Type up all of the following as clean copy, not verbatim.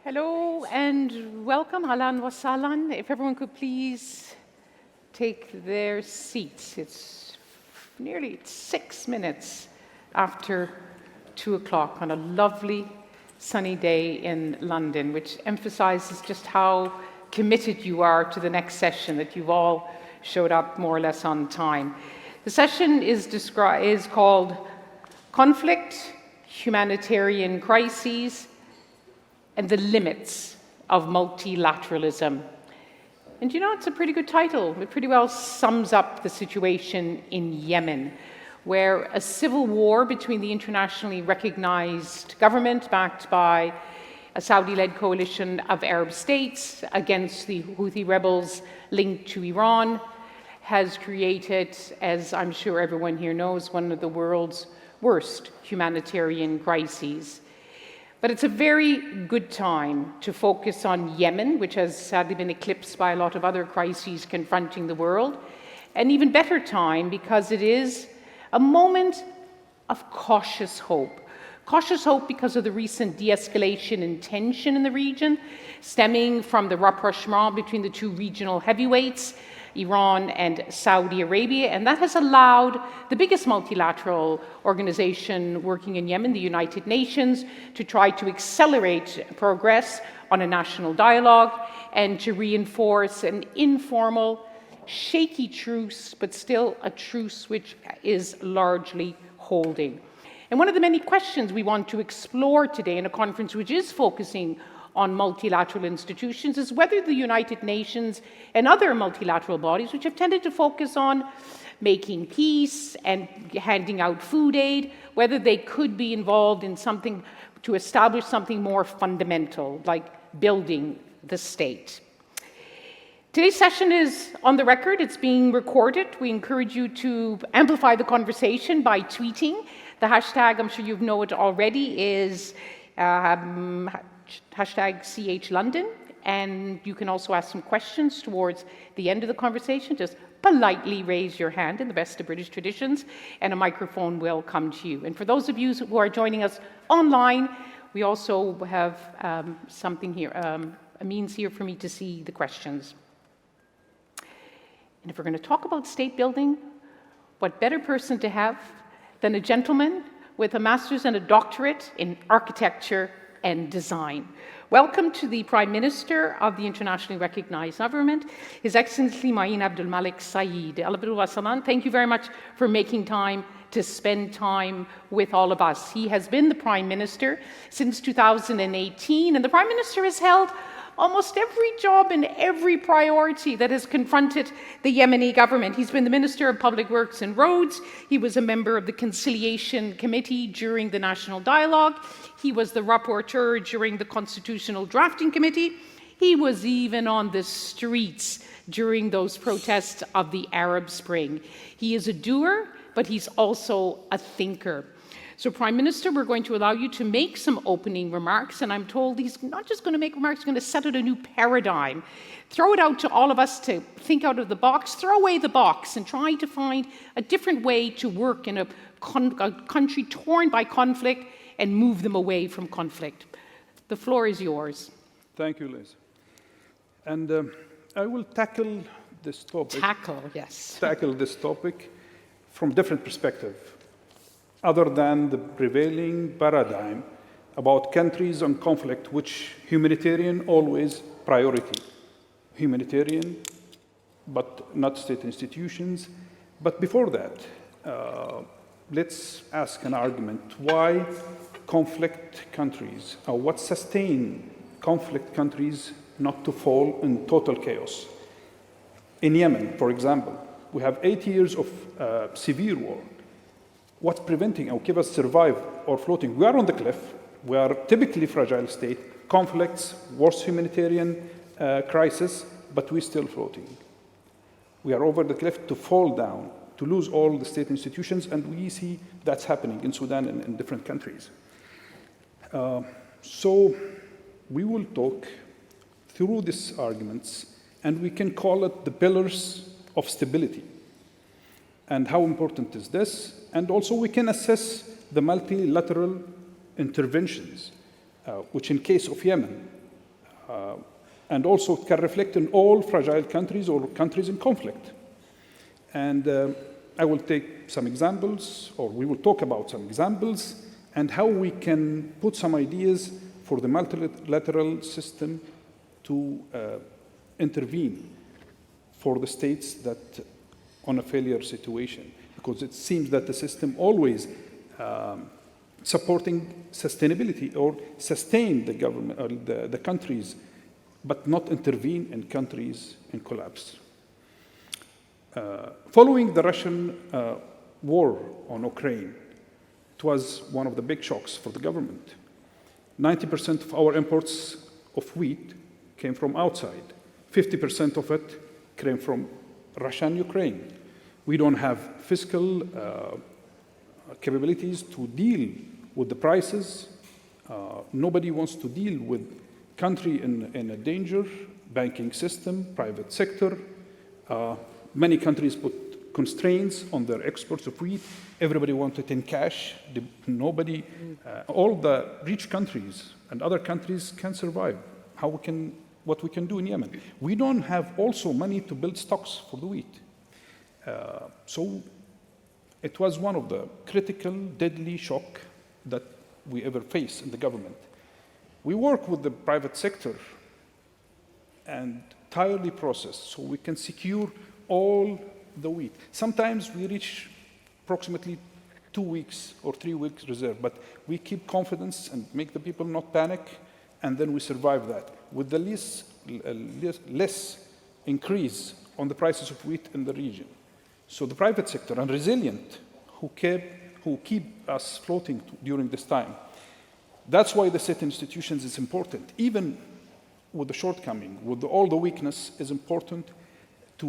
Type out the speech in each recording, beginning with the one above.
Hello and welcome, Ahlan wa sahlan. If everyone could please take their seats. It's nearly 6 minutes after 2 o'clock on a lovely sunny day in London, which emphasizes just how committed you are to the next session, that you've all showed up more or less on time. The session is called Conflict, Humanitarian Crises, and the Limits of Multilateralism. And you know, it's a pretty good title. It pretty well sums up the situation in Yemen, where a civil war between the internationally recognized government, backed by a Saudi-led coalition of Arab states, against the Houthi rebels linked to Iran, has created, as I'm sure everyone here knows, one of the world's worst humanitarian crises. But it's a very good time to focus on Yemen, which has sadly been eclipsed by a lot of other crises confronting the world. An even better time because it is a moment of cautious hope. Cautious hope because of the recent de-escalation in tension in the region, stemming from the rapprochement between the two regional heavyweights, Iran and Saudi Arabia, and that has allowed the biggest multilateral organization working in Yemen, the United Nations, to try to accelerate progress on a national dialogue and to reinforce an informal, shaky truce, but still a truce which is largely holding. And one of the many questions we want to explore today in a conference which is focusing on multilateral institutions is whether the United Nations and other multilateral bodies, which have tended to focus on making peace and handing out food aid, whether they could be involved in something to establish something more fundamental, like building the state. Today's session is on the record. It's being recorded. We encourage you to amplify the conversation by tweeting. The hashtag, I'm sure you know it already, is hashtag #CHLondon, and you can also ask some questions towards the end of the conversation. Just politely raise your hand in the best of British traditions, and a microphone will come to you. And for those of you who are joining us online, we also have something here, a means here for me to see the questions. And if we're going to talk about state building, what better person to have than a gentleman with a master's and a doctorate in architecture and design. Welcome to the Prime Minister of the internationally recognized government, His Excellency Maeen Abdulmalik Saeed. Thank you very much for making time to spend time with all of us. He has been the Prime Minister since 2018, and the Prime Minister has held almost every job and every priority that has confronted the Yemeni government. He's been the Minister of Public Works and Roads. He was a member of the Conciliation Committee during the National Dialogue. He was the rapporteur during the Constitutional Drafting Committee. He was even on the streets during those protests of the Arab Spring. He is a doer, but he's also a thinker. So, Prime Minister, we're going to allow you to make some opening remarks, and I'm told he's not just going to make remarks, he's going to set out a new paradigm. Throw it out to all of us to think out of the box, throw away the box, and try to find a different way to work in a country torn by conflict and move them away from conflict. The floor is yours. Thank you, Liz. And I will tackle this topic. Tackle this topic from a different perspective, other than the prevailing paradigm about countries and conflict, which humanitarian always priority. Humanitarian, but not state institutions. But before that, let's ask an argument. Why conflict countries, or what sustain conflict countries not to fall in total chaos? In Yemen, for example, we have 8 years of severe war. What's preventing our keep us survive or floating? We are on the cliff. We are typically fragile state, conflicts, worse humanitarian crisis, but we're still floating. We are over the cliff to fall down, to lose all the state institutions, and we see that's happening in Sudan and in different countries. So we will talk through these arguments, and we can call it the pillars of stability. And how important is this? And also we can assess the multilateral interventions, which in case of Yemen, And also it can reflect in all fragile countries or countries in conflict. And I will take some examples, or we will talk about some examples, and how we can put some ideas for the multilateral system to intervene for the states that on a failure situation, because it seems that the system always supporting sustainability or sustain the government or the countries, but not intervene in countries in collapse. Following the Russian war on Ukraine, it was one of the big shocks for the government. 90% of our imports of wheat came from outside. 50% of it came from Russia and Ukraine. We don't have fiscal capabilities to deal with the prices. Nobody wants to deal with country in a danger, banking system, private sector. Many countries put constraints on their exports of wheat. Everybody wanted in cash. Nobody, all the rich countries and other countries can survive. What we can do in Yemen. We don't have also money to build stocks for the wheat. So it was one of the critical, deadly shock that we ever faced in the government. We work with the private sector and tirely process so we can secure all the wheat. Sometimes we reach approximately 2 weeks or 3 weeks reserve, but we keep confidence and make the people not panic, and then we survive that with the less increase on the prices of wheat in the region. So the private sector and resilient who keep us floating during this time. That's why the state institutions is important. Even with the shortcoming, with all the weakness, is important to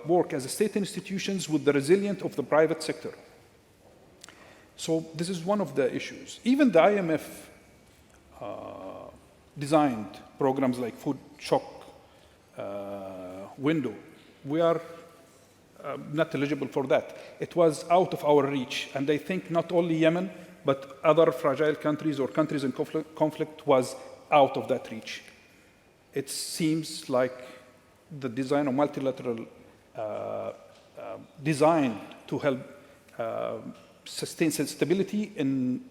work as a state institutions with the resilience of the private sector. So this is one of the issues. Even the IMF designed programs like food shock window. We are not eligible for that. It was out of our reach. And I think not only Yemen, but other fragile countries or countries in conflict was out of that reach. It seems like the design of multilateral design to help sustain stability in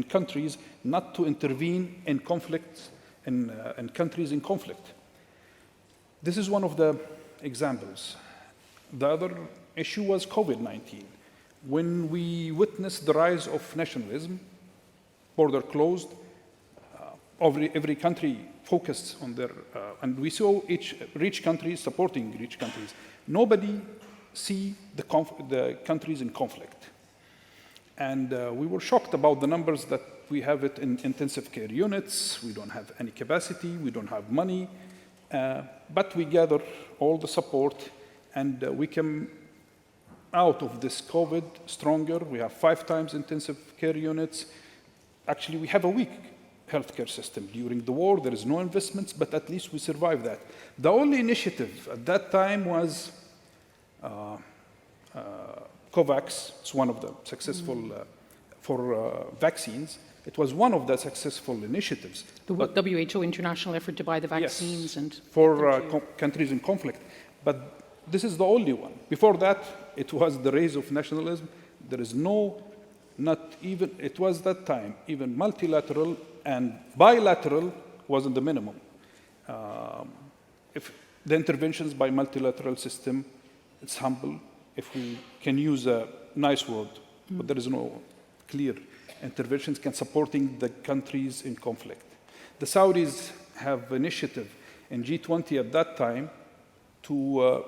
countries, not to intervene in conflicts, in countries in conflict. This is one of the examples. The other issue was COVID-19. When we witnessed the rise of nationalism, border closed, every country focused on their, and we saw each rich countries supporting rich countries. Nobody see the countries in conflict. And we were shocked about the numbers that we have it in intensive care units. We don't have any capacity, we don't have money, but we gather all the support, and we came out of this COVID stronger. We have 5 times intensive care units. Actually, we have a weak healthcare system. During the war, there is no investments, but at least we survived that. The only initiative at that time was COVAX. It's one of the successful for vaccines. It was one of the successful initiatives. The WHO international effort to buy the vaccines. Yes, and for countries in conflict. But this is the only one. Before that, it was the rise of nationalism. There is no, not even, it was that time, even multilateral and bilateral wasn't the minimum. If the interventions by multilateral system, it's humble. If we can use a nice word, but there is no clear interventions can supporting the countries in conflict. The Saudis have initiative in G20 at that time to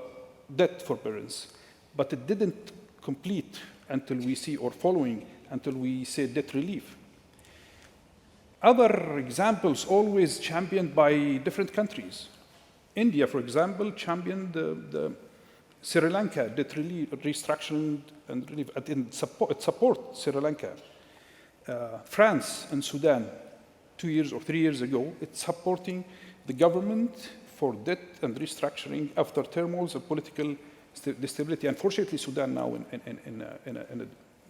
debt forbearance, but it didn't complete until we see, or following, until we say debt relief. Other examples always championed by different countries. India, for example, championed the Sri Lanka debt relief, restructuring and relief, it support Sri Lanka. France and Sudan, 2 years or 3 years ago, it's supporting the government for debt and restructuring after turmoils and political instability. Unfortunately, Sudan now in a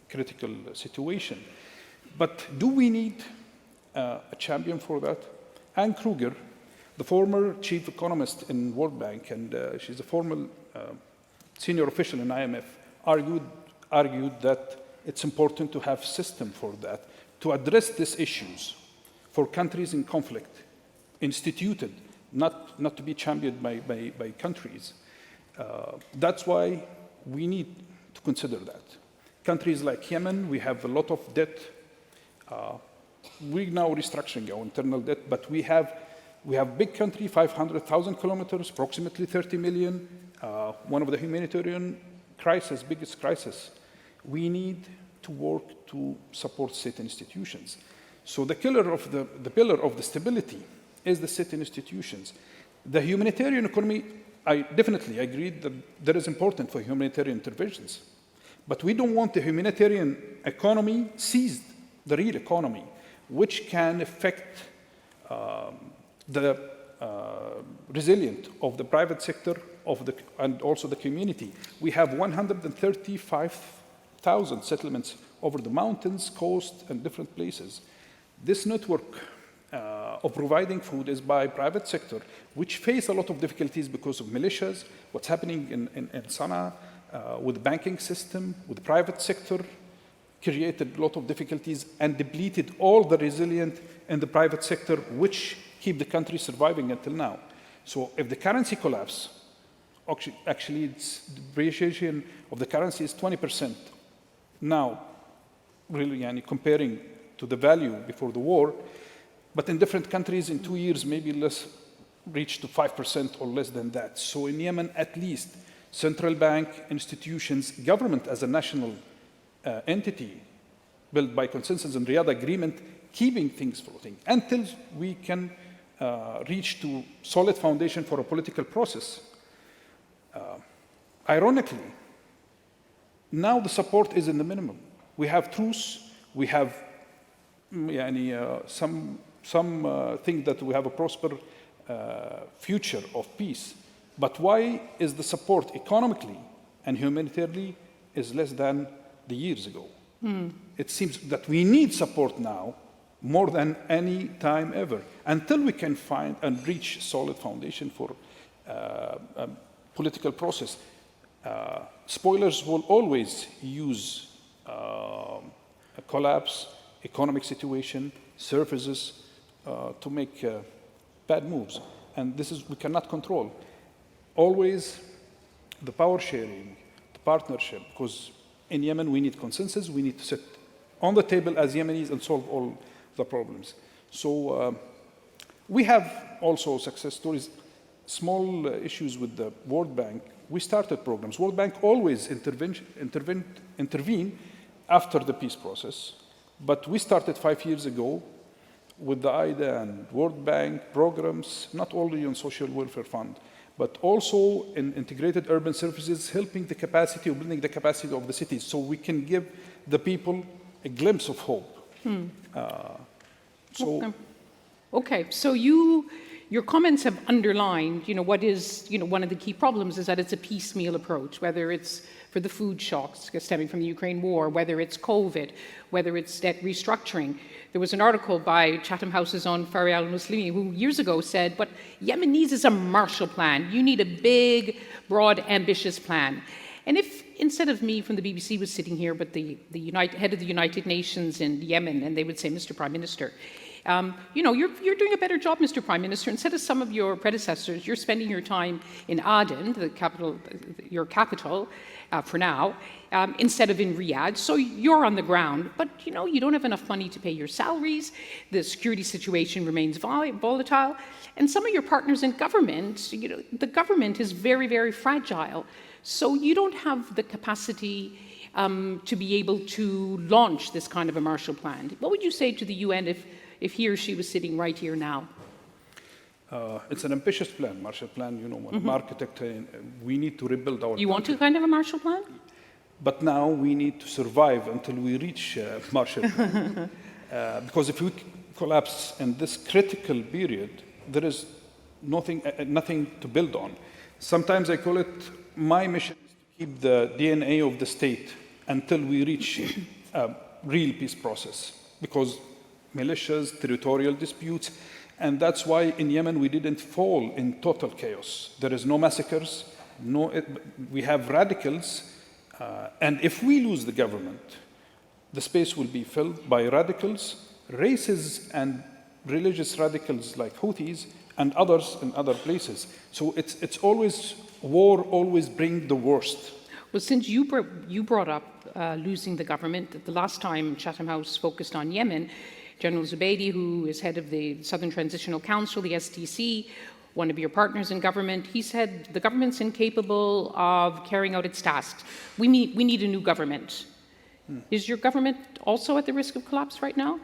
critical situation. But do we need a champion for that? Anne Kruger, the former chief economist in World Bank, and she's a former senior official in IMF, argued that it's important to have a system for that, to address these issues for countries in conflict, instituted, not to be championed by countries. That's why we need to consider that. Countries like Yemen, we have a lot of debt. We're now restructuring our internal debt, but we have big country, 500,000 kilometers, approximately 30 million, one of the humanitarian crisis, biggest crisis. We need to work to support state institutions. So the pillar of the stability is the state institutions. The humanitarian economy, I definitely agree that that is important for humanitarian interventions. But we don't want the humanitarian economy seize the real economy, which can affect the resilience of the private sector and also the community. We have 135,000 settlements over the mountains, coast, and different places. This network of providing food is by private sector, which face a lot of difficulties because of militias, what's happening in Sana'a, with the banking system, with the private sector, created a lot of difficulties and depleted all the resilience in the private sector, which keep the country surviving until now. So if the currency collapse, actually its depreciation of the currency is 20% now, really comparing to the value before the war, but in different countries in 2 years, maybe less, reach to 5% or less than that. So in Yemen, at least, central bank, institutions, government as a national entity built by consensus and Riyadh agreement, keeping things floating until we can reach to solid foundation for a political process. Ironically, now the support is in the minimum. We have truce, we have some think that we have a prosper future of peace. But why is the support economically and humanitarily is less than the years ago? It seems that we need support now more than any time ever, until we can find and reach solid foundation for a political process. Spoilers will always use a collapse, economic situation, services to make bad moves. And this is, we cannot control. Always the power sharing, the partnership, because in Yemen we need consensus, we need to sit on the table as Yemenis and solve all the problems. So we have also success stories, small issues with the World Bank. We started programs. World Bank always intervene after the peace process, but we started 5 years ago with the IDA and World Bank programs, not only on social welfare fund, but also in integrated urban services, helping the capacity, or building the capacity of the cities, so we can give the people a glimpse of hope. Okay, so your comments have underlined, what is, one of the key problems is that it's a piecemeal approach, whether it's for the food shocks stemming from the Ukraine war, whether it's COVID, whether it's debt restructuring. There was an article by Chatham House's own Faria al-Muslimi, who years ago said, what Yemen needs is a Marshall Plan. You need a big, broad, ambitious plan. And if, instead of me from the BBC was sitting here, but the head of the United Nations in Yemen, and they would say, Mr. Prime Minister, you're doing a better job, Mr. Prime Minister. Instead of some of your predecessors, you're spending your time in Aden, your capital, for now, instead of in Riyadh. So you're on the ground, but you don't have enough money to pay your salaries. The security situation remains volatile, and some of your partners in government, the government is very, very fragile. So you don't have the capacity to be able to launch this kind of a Marshall Plan. What would you say to the UN if he or she was sitting right here now? It's an ambitious plan, Marshall Plan, an architect, we need to rebuild our You want a kind of a Marshall Plan? But now we need to survive until we reach Marshall Plan. Because if we collapse in this critical period, there is nothing to build on. Sometimes I call it, my mission is to keep the DNA of the state until we reach a real peace process. Because militias, territorial disputes, And that's why in Yemen we didn't fall in total chaos. There is no massacres, we have radicals, and if we lose the government, the space will be filled by radicals, racists and religious radicals like Houthis and others in other places. So it's always, war always brings the worst. Well, since you brought up losing the government, the last time Chatham House focused on Yemen, General Zubaydi, who is head of the Southern Transitional Council, the STC, one of your partners in government, he said the government's incapable of carrying out its tasks. We need a new government. Is your government also at the risk of collapse right now?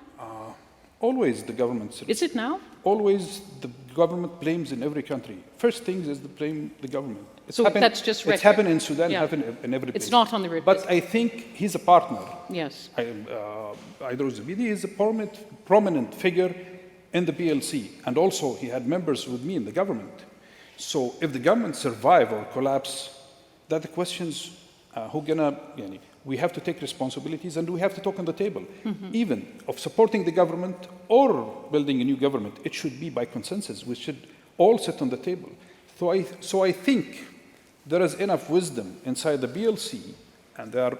Always the government. Is it now? Always the government blames in every country. First things is to blame the government. That's just rhetoric. It's happened in Sudan, happened in every place. It's not on the record. But I think he's a partner. Yes. Idris Zubaydi is a prominent figure in the PLC, and also he had members with me in the government. So if the government survive or collapse, that the questions who gonna, we have to take responsibilities and we have to talk on the table. Even of supporting the government or building a new government, it should be by consensus. We should all sit on the table. So I think there is enough wisdom inside the PLC, and there are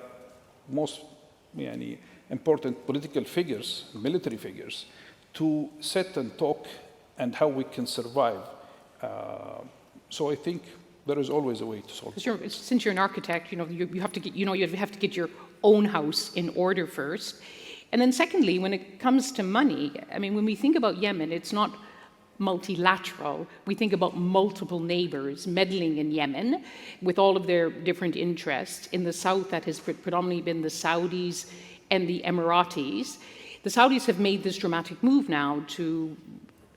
most important political figures, military figures, to sit and talk and how we can survive. So I think there is always a way to solve it. Since you're an architect, you have to get your own house in order first, and then secondly, when it comes to money, when we think about Yemen, it's not multilateral. We think about multiple neighbors meddling in Yemen with all of their different interests. In the south, that has predominantly been the Saudis and the Emiratis. The Saudis have made this dramatic move now to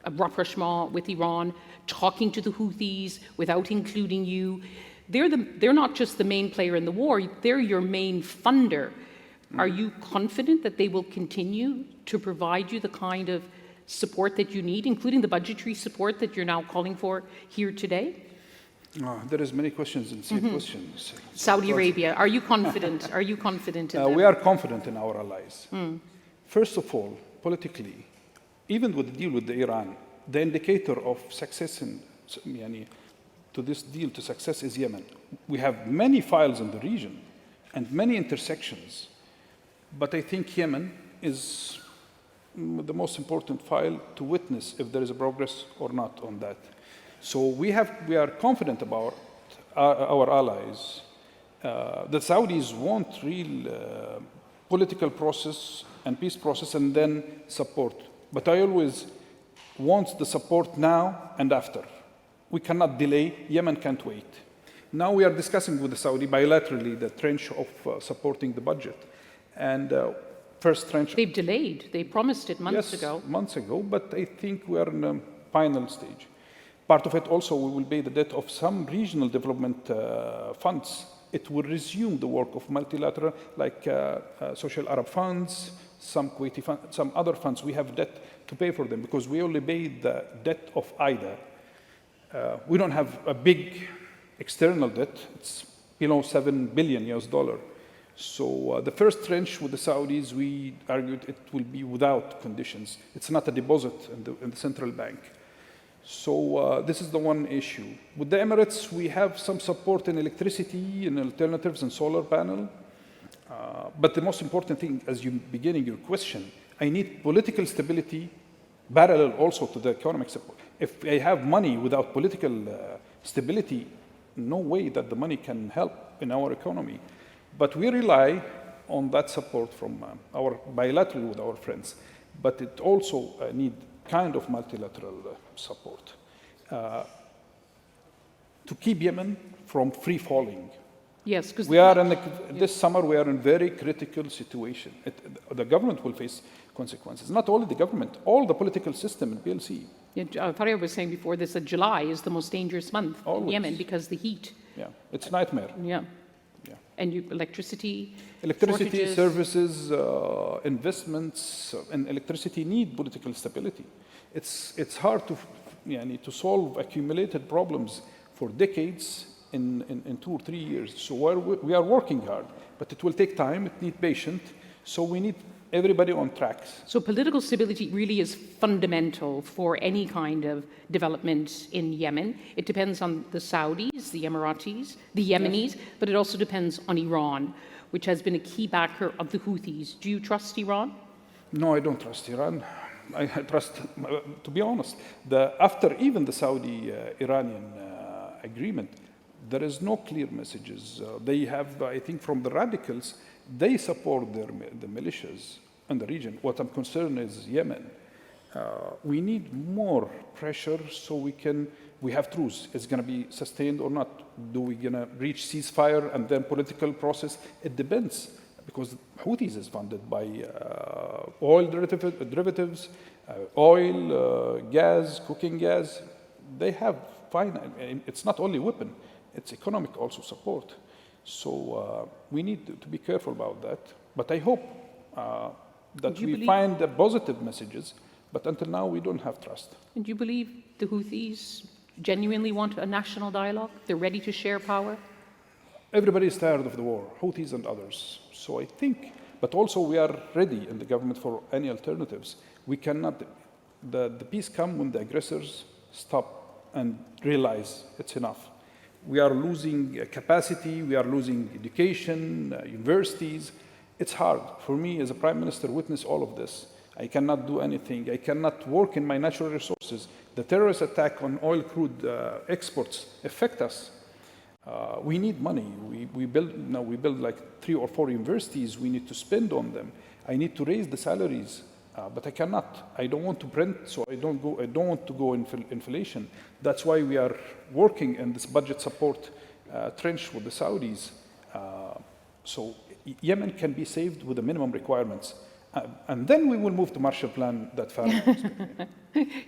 a rapprochement with Iran, talking to the Houthis without including you. They're not just the main player in the war, they're your main funder. Are you confident that they will continue to provide you the kind of support that you need, including the budgetary support that you're now calling for here today? There is many questions in same questions. Saudi Arabia, are you confident? Are you confident in them? We are confident in our allies. First of all, politically, even with the deal with Iran, the indicator of success to this deal to success is Yemen. We have many files in the region and many intersections, but I think Yemen is the most important file to witness if there is a progress or not on that. So we are confident about our allies. The Saudis want real political process and peace process and then support. But I always want the support now and after. We cannot delay. Yemen can't wait. Now we are discussing with the Saudi bilaterally the trench of supporting the budget. And first trench. They've delayed. They promised it months ago. Yes, months ago, but I think we are in a final stage. Part of it also, we will pay the debt of some regional development funds. It will resume the work of multilateral, like social Arab funds, some Kuwaiti funds, some other funds. We have debt to pay for them because we only paid the debt of IDA. We don't have a big external debt. It's below $7 billion. So the first trench with the Saudis, we argued it will be without conditions. It's not a deposit in the central bank. So this is the one issue. With the Emirates, we have some support in electricity, in alternatives, and solar panel. But the most important thing, as you beginning your question, I need political stability parallel also to the economic support. If I have money without political stability, no way that the money can help in our economy. But we rely on that support from our bilateral with our friends. But it also need kind of multilateral support to keep Yemen from free falling. Yes, because we are in this summer we are in very critical situation. The government will face consequences. Not only the government, all the political system in PLC. Yeah, Faria was saying before this that July is the most dangerous month in Yemen because the heat. Yeah, it's a nightmare. Yeah. And electricity shortages. Services, investments, and electricity need political stability. It's hard to solve accumulated problems for decades in 2 or 3 years. So we are working hard, but it will take time. It needs patience. So we need everybody on tracks. So political stability really is fundamental for any kind of development in Yemen. It depends on the Saudis, the Emiratis, the Yemenis, but it also depends on Iran, which has been a key backer of the Houthis. Do you trust Iran? No, I don't trust Iran. I trust, to be honest, after even the Saudi-Iranian agreement, there is no clear messages. They have, I think, from the radicals, they support the militias in the region. What I'm concerned is Yemen. We need more pressure so we have truce. It's going to be sustained or not. Do we going to reach ceasefire and then political process? It depends, because Houthis is funded by oil derivatives, oil, gas, cooking gas. They have it's not only weapon, it's economic also support. So we need to be careful about that. But I hope that we find the positive messages, but until now we don't have trust. And do you believe the Houthis genuinely want a national dialogue? They're ready to share power? Everybody is tired of the war, Houthis and others. So I think, but also we are ready in the government for any alternatives. We cannot, the peace comes when the aggressors stop and realize it's enough. We are losing capacity, we are losing education, universities. It's hard for me as a prime minister witness all of this. I cannot do anything. I cannot work in my natural resources. The terrorist attack on oil crude exports affect us. We need money. We build like 3 or 4 universities. We need to spend on them. I need to raise the salaries, but I cannot. I don't want to print, so I don't want to go inflation. That's why we are working in this budget support trench with the Saudis. So Yemen can be saved with the minimum requirements. And then we will move to Marshall Plan that far.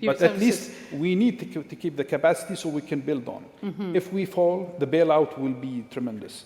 But at least we need to keep the capacity so we can build on. Mm-hmm. If we fall, the bailout will be tremendous.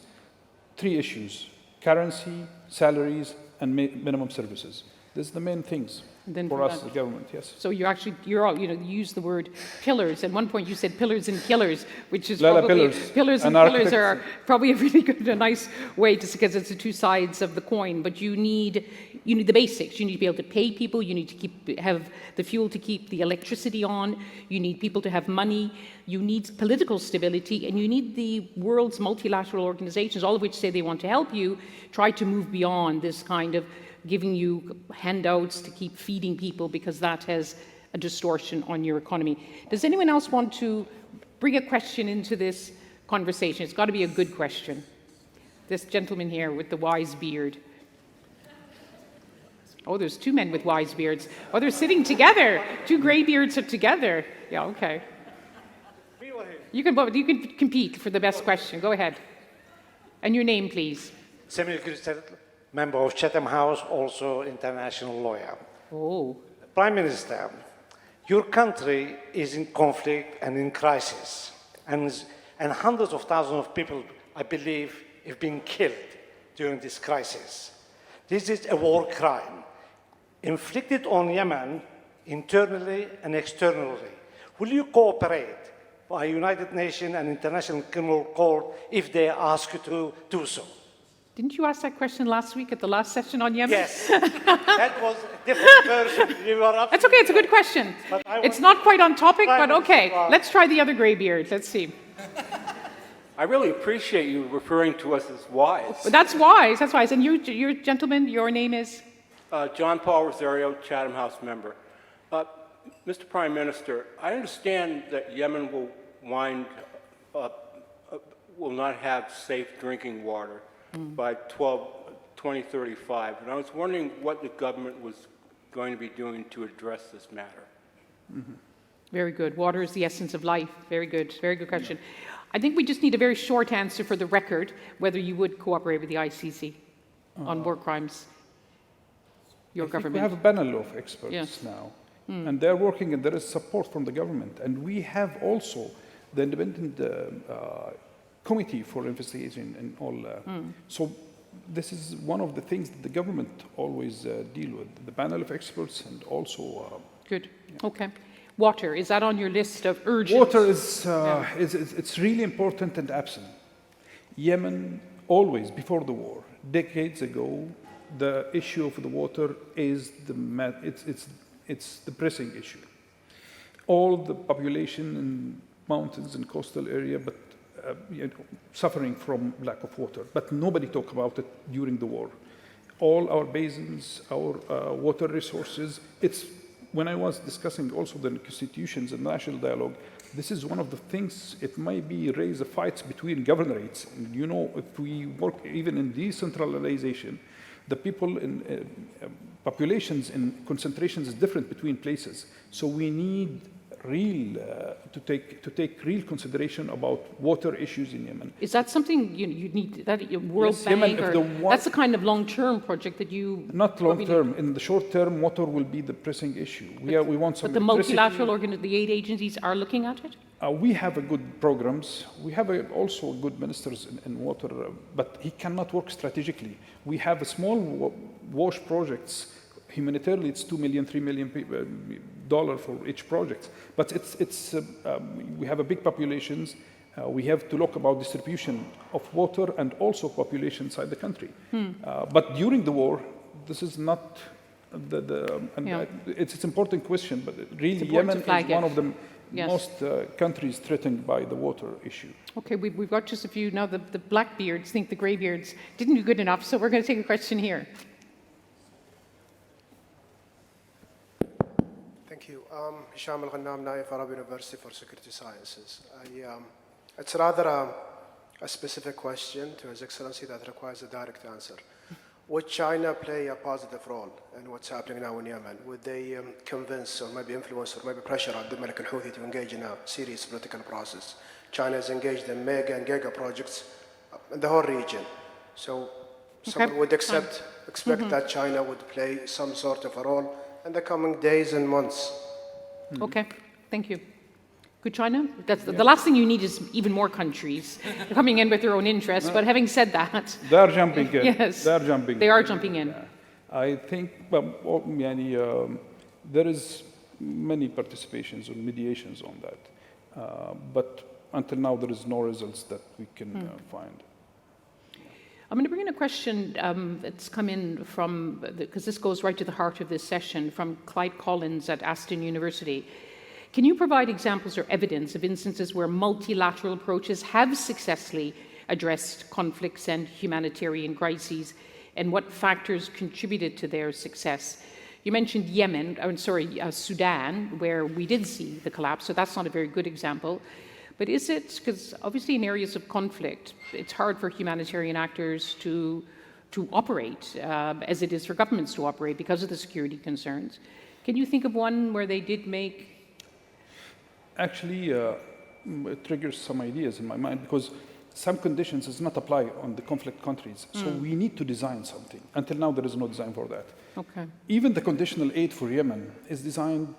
3 issues: currency, salaries, and minimum services. These are the main things for us, the government, yes. So you're all, you use the word pillars. At one point you said pillars and killers, which is probably, pillars and pillars are probably a really good, a nice way to, because it's the 2 sides of the coin. But you need the basics. You need to be able to pay people. You need to have the fuel to keep the electricity on. You need people to have money. You need political stability, and you need the world's multilateral organizations, all of which say they want to help you, try to move beyond this kind of giving you handouts to keep feeding people, because that has a distortion on your economy. Does anyone else want to bring a question into this conversation? It's got to be a good question. This gentleman here with the wise beard. Oh, there's 2 men with wise beards. Oh, they're sitting together. 2 gray beards are together. Yeah, okay. You can compete for the best question. Go ahead. And your name, please. Member of Chatham House, also international lawyer. Oh. Prime Minister, your country is in conflict and in crisis, and hundreds of thousands of people, I believe, have been killed during this crisis. This is a war crime inflicted on Yemen internally and externally. Will you cooperate by United Nations and International Criminal Court if they ask you to do so? Didn't you ask that question last week at the last session on Yemen? Yes. That was a different version. You are That's okay, it's a good question. It's not quite on topic, but okay. Let's try the other gray beard. Let's see. I really appreciate you referring to us as wise. But that's wise, that's wise. And you gentleman, your name is? John Paul Rosario, Chatham House member. Mr. Prime Minister, I understand that Yemen will not have safe drinking water by 2035. And I was wondering what the government was going to be doing to address this matter. Mm-hmm. Very good. Water is the essence of life. Very good question. I think we just need a very short answer for the record, whether you would cooperate with the ICC on war crimes, your government. We have a panel of experts now, and they're working, and there is support from the government. And we have also the independent committee for investigation and all. So this is one of the things that the government always deal with, the panel of experts, and also... Good. Yeah. Okay. Water, is that on your list of urgent? Water is it's really important and absent. Yemen, always, before the war, decades ago, the issue of the water is it's the pressing issue. All the population in mountains and coastal area, but suffering from lack of water. But nobody talked about it during the war. All our basins, our water resources, when I was discussing also the constitutions and national dialogue, this is one of the things, it might be raise a fight between governorates. And if we work even in decentralization, the people in populations and concentrations is different between places. So we need to take real consideration about water issues in Yemen. Is that something you need, that World Yes, Bank, Yemen, that's the kind of long-term project that you... Not long-term. In the short-term, water will be the pressing issue. We want some But the multilateral the aid agencies are looking at it? We have good programs. We have also good ministers in water, but he cannot work strategically. We have a small wash projects. Humanitarily, it's $2 million, $3 million for each project. But we have a big populations. We have to look about distribution of water and also population inside the country. But during the war, this is not it's an important question, but really Yemen is one of the most countries threatened by the water issue. Okay, we've got just a few. Now the Blackbeards think the Greybeards didn't do good enough, so we're going to take a question here. Thank you. Hisham Al-Ghannam, Naif Arab University for Security Sciences. It's rather a specific question to His Excellency that requires a direct answer. Would China play a positive role in what's happening now in Yemen? Would they convince or maybe influence or maybe pressure Abdulmalik al-Houthi to engage in a serious political process? China is engaged in mega and giga projects in the whole region. So someone would expect that China would play some sort of a role in the coming days and months. Okay, thank you. Could China? That's the last thing you need is even more countries coming in with their own interests. But having said that, they are jumping in. Yes, they are jumping in. Yeah. I think there is many participations or mediations on that, but until now there is no results that we can find. I'm going to bring in a question that's come in from, because this goes right to the heart of this session, from Clyde Collins at Aston University. Can you provide examples or evidence of instances where multilateral approaches have successfully addressed conflicts and humanitarian crises, and what factors contributed to their success? You mentioned Sudan, where we did see the collapse, so that's not a very good example. But is it, because obviously in areas of conflict, it's hard for humanitarian actors to operate, as it is for governments to operate because of the security concerns. Can you think of one where they did make... Actually, it triggers some ideas in my mind, because some conditions is not apply on the conflict countries. So we need to design something. Until now, there is no design for that. Okay. Even the conditional aid for Yemen is designed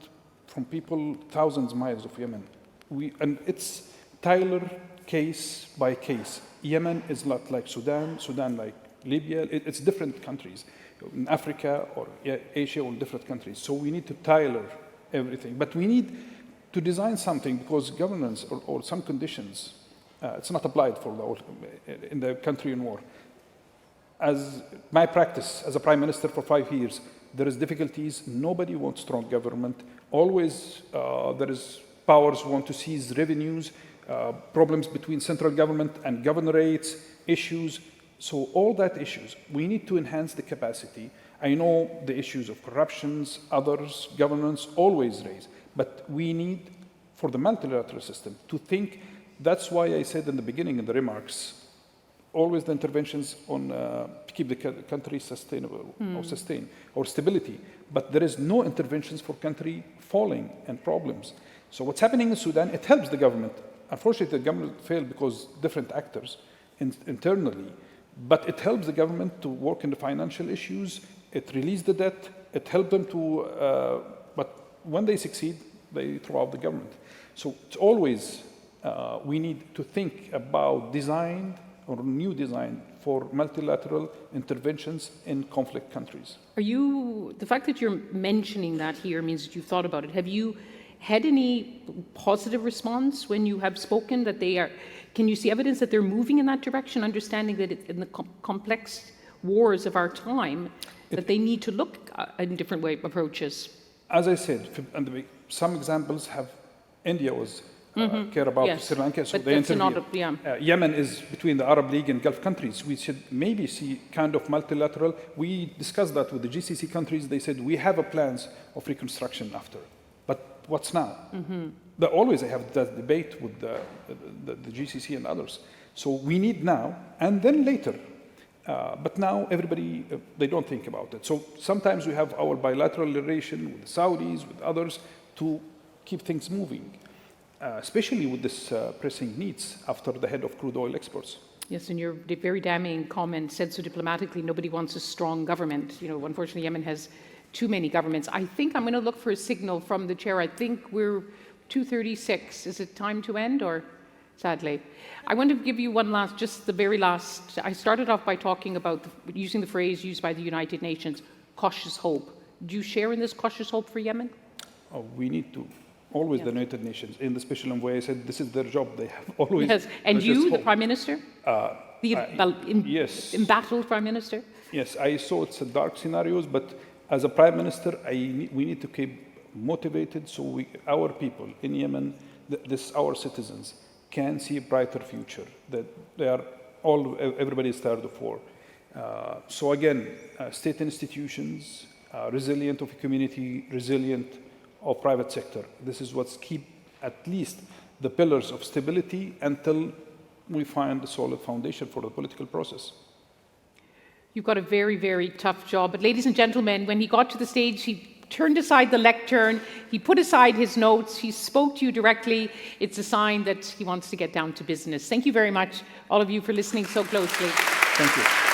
from people thousands of miles of Yemen. And it's tailored case by case. Yemen is not like Sudan, Sudan like Libya. It's different countries. In Africa or Asia or different countries. So we need to tailor everything. But we need to design something, because governance or some conditions, it's not applied in the country in war. As my practice as a prime minister for 5 years, there is difficulties. Nobody wants strong government. Always there is powers who want to seize revenues, problems between central government and governorates, issues. So all that issues, we need to enhance the capacity. I know the issues of corruptions, others, governance always raise. But we need, for the multilateral system, to think. That's why I said in the beginning in the remarks, always the interventions on to keep the country sustainable or sustain or stability. But there is no interventions for country falling and problems. So what's happening in Sudan, it helps the government. Unfortunately, the government failed because different actors internally. But it helps the government to work in the financial issues. It released the debt. It helped them to... when they succeed, they throw out the government. So it's always, we need to think about design or new design for multilateral interventions in conflict countries. The fact that you're mentioning that here means that you've thought about it. Have you had any positive response when you have spoken that they are, can you see evidence that they're moving in that direction, understanding that it's in the complex wars of our time, that they need to look in different approaches. As I said, some examples have India was care about Sri Lanka, so but they that's intervene. Yemen is between the Arab League and Gulf countries. We should maybe see kind of multilateral. We discussed that with the GCC countries. They said we have a plans of reconstruction after, but what's now? They always have that debate with the GCC and others. So we need now and then later. But now everybody, they don't think about it. So sometimes we have our bilateral relation with the Saudis, with others, to keep things moving, especially with this pressing needs after the head of crude oil exports. Yes, and your very damning comment said so diplomatically, nobody wants a strong government. You know, unfortunately, Yemen has too many governments. I think I'm going to look for a signal from the chair. I think we're 2:36. Is it time to end, or sadly? I want to give you one last, just the very last. I started off by talking about using the phrase used by the United Nations, cautious hope. Do you share in this cautious hope for Yemen? Oh, we need to. Always the United Nations. In the special envoy, I said this is their job. They have always. Yes, and you, the Prime Minister? Yes. Embattled Prime Minister? Yes, I saw it's a dark scenarios, but as a Prime Minister, we need to keep motivated so our people in Yemen, our citizens, can see a brighter future. That everybody is tired of war. So again, state institutions, resilient of a community, resilient of private sector. This is what's keep at least the pillars of stability until we find a solid foundation for the political process. You've got a very, very tough job. But ladies and gentlemen, when he got to the stage, he turned aside the lectern, he put aside his notes, he spoke to you directly. It's a sign that he wants to get down to business. Thank you very much, all of you, for listening so closely. Thank you.